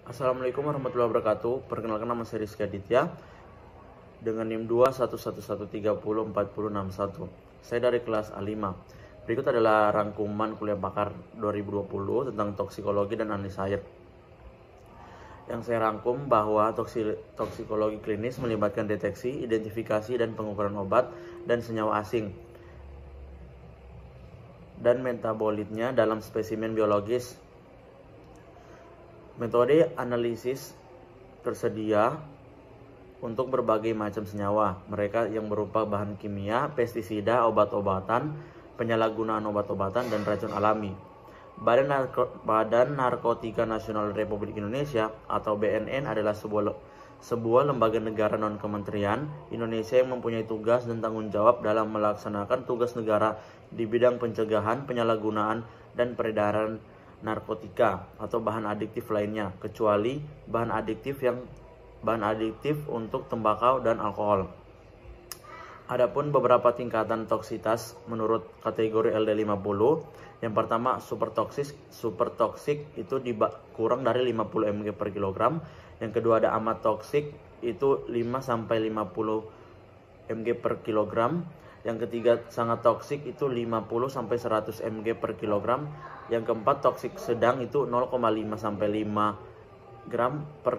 Assalamualaikum warahmatullahi wabarakatuh. Perkenalkan, nama saya Rizky Aditya dengan NIM 211130401. Saya dari kelas A5. Berikut adalah rangkuman kuliah bakar 2020 tentang toksikologi dan analisa air. Yang saya rangkum bahwa toksikologi klinis melibatkan deteksi, identifikasi, dan pengukuran obat dan senyawa asing dan metabolitnya dalam spesimen biologis. Metode analisis tersedia untuk berbagai macam senyawa, mereka yang berupa bahan kimia, pestisida, obat-obatan, penyalahgunaan obat-obatan, dan racun alami. Badan Narkotika Nasional Republik Indonesia atau BNN adalah sebuah lembaga negara non-kementerian Indonesia yang mempunyai tugas dan tanggung jawab dalam melaksanakan tugas negara di bidang pencegahan, penyalahgunaan, dan peredaran narkotika atau bahan adiktif lainnya, kecuali bahan adiktif untuk tembakau dan alkohol. Adapun beberapa tingkatan toksitas menurut kategori LD50. Yang pertama, super toksik itu kurang dari 50 mg per kilogram. Yang kedua ada amat toksik, itu 5 sampai 50 mg per kilogram. Yang ketiga sangat toksik, itu 50 sampai 100 mg per kilogram. Yang keempat toksik sedang, itu 0,5 sampai 5 gram per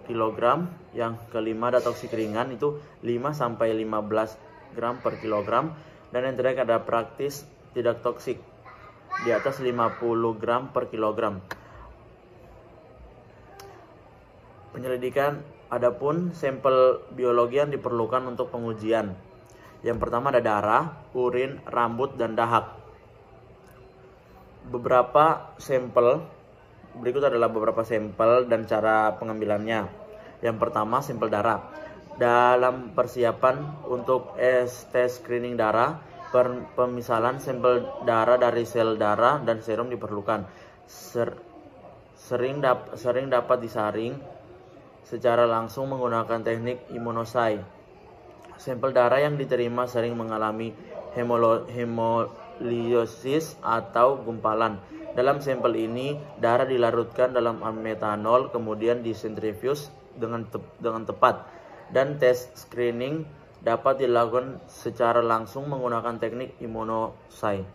kilogram. Yang kelima ada toksik ringan, itu 5 sampai 15 gram per kilogram. Dan yang terakhir ada praktis tidak toksik, di atas 50 gram per kilogram. Penyelidikan, adapun sampel biologi yang diperlukan untuk pengujian. Yang pertama ada darah, urin, rambut, dan dahak. Berikut adalah beberapa sampel dan cara pengambilannya. Yang pertama, sampel darah. Dalam persiapan untuk tes screening darah, pemisahan sampel darah dari sel darah dan serum diperlukan. Sering dapat disaring secara langsung menggunakan teknik imunosai. Sampel darah yang diterima sering mengalami hemolisis atau gumpalan. Dalam sampel ini, darah dilarutkan dalam metanol, kemudian disentrifuge dengan tepat. Dan tes screening dapat dilakukan secara langsung menggunakan teknik imunosai.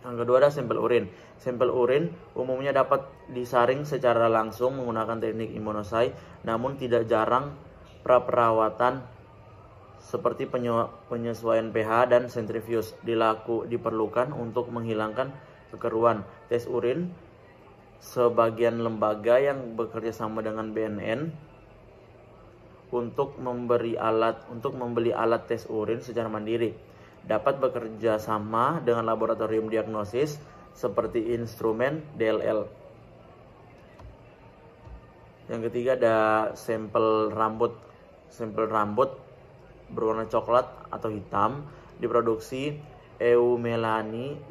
Yang kedua ada sampel urin. Sampel urin umumnya dapat disaring secara langsung menggunakan teknik imunosai, namun tidak jarang perawatan seperti penyesuaian pH dan sentrifuge diperlukan untuk menghilangkan kekeruan. Tes urin, sebagian lembaga yang bekerja sama dengan BNN untuk membeli alat tes urin secara mandiri, dapat bekerja sama dengan laboratorium diagnosis seperti instrumen DLL. Yang ketiga ada sampel rambut. Sampel rambut berwarna coklat atau hitam diproduksi eumelanis,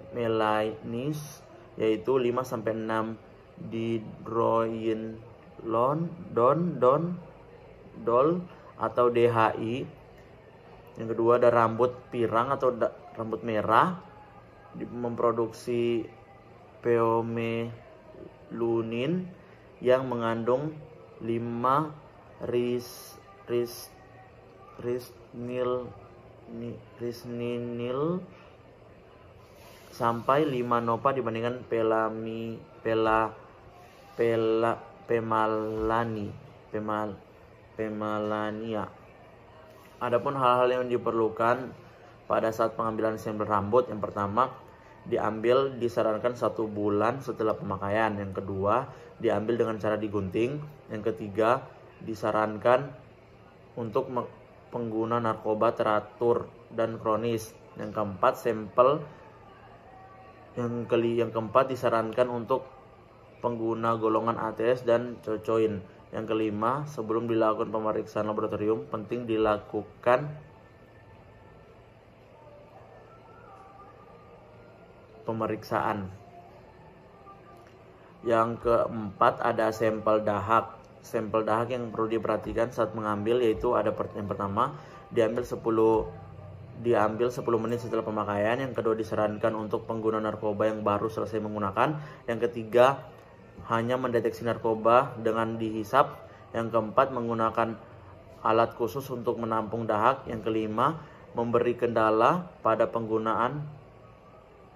yaitu 5 sampai 6 dihydrogenol atau DHI. Yang kedua ada rambut pirang atau rambut merah, memproduksi peomelunin yang mengandung 5 risninil sampai 5 nopa dibandingkan pemalania. Adapun hal-hal yang diperlukan pada saat pengambilan sampel rambut, yang pertama disarankan 1 bulan setelah pemakaian. Yang kedua diambil dengan cara digunting. Yang ketiga disarankan untuk pengguna narkoba teratur dan kronis. Yang keempat disarankan untuk pengguna golongan ATS dan cocoin. Yang kelima, sebelum dilakukan pemeriksaan laboratorium, penting dilakukan pemeriksaan. Yang keempat ada sampel dahak. Sampel dahak yang perlu diperhatikan saat mengambil, yaitu ada yang pertama diambil 10 menit setelah pemakaian. Yang kedua disarankan untuk pengguna narkoba yang baru selesai menggunakan. Yang ketiga hanya mendeteksi narkoba dengan dihisap. Yang keempat, menggunakan alat khusus untuk menampung dahak. Yang kelima, memberi kendala pada penggunaan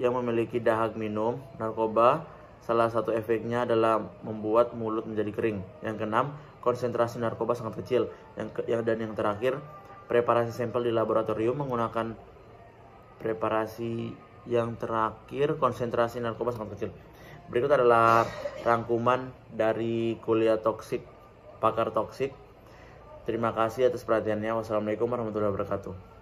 yang memiliki dahak minum narkoba. Salah satu efeknya adalah membuat mulut menjadi kering. Yang keenam, konsentrasi narkoba sangat kecil. Dan yang terakhir, preparasi sampel di laboratorium menggunakan konsentrasi narkoba sangat kecil. Berikut adalah rangkuman dari kuliah toksik, pakar toksik. Terima kasih atas perhatiannya. Wassalamualaikum warahmatullahi wabarakatuh.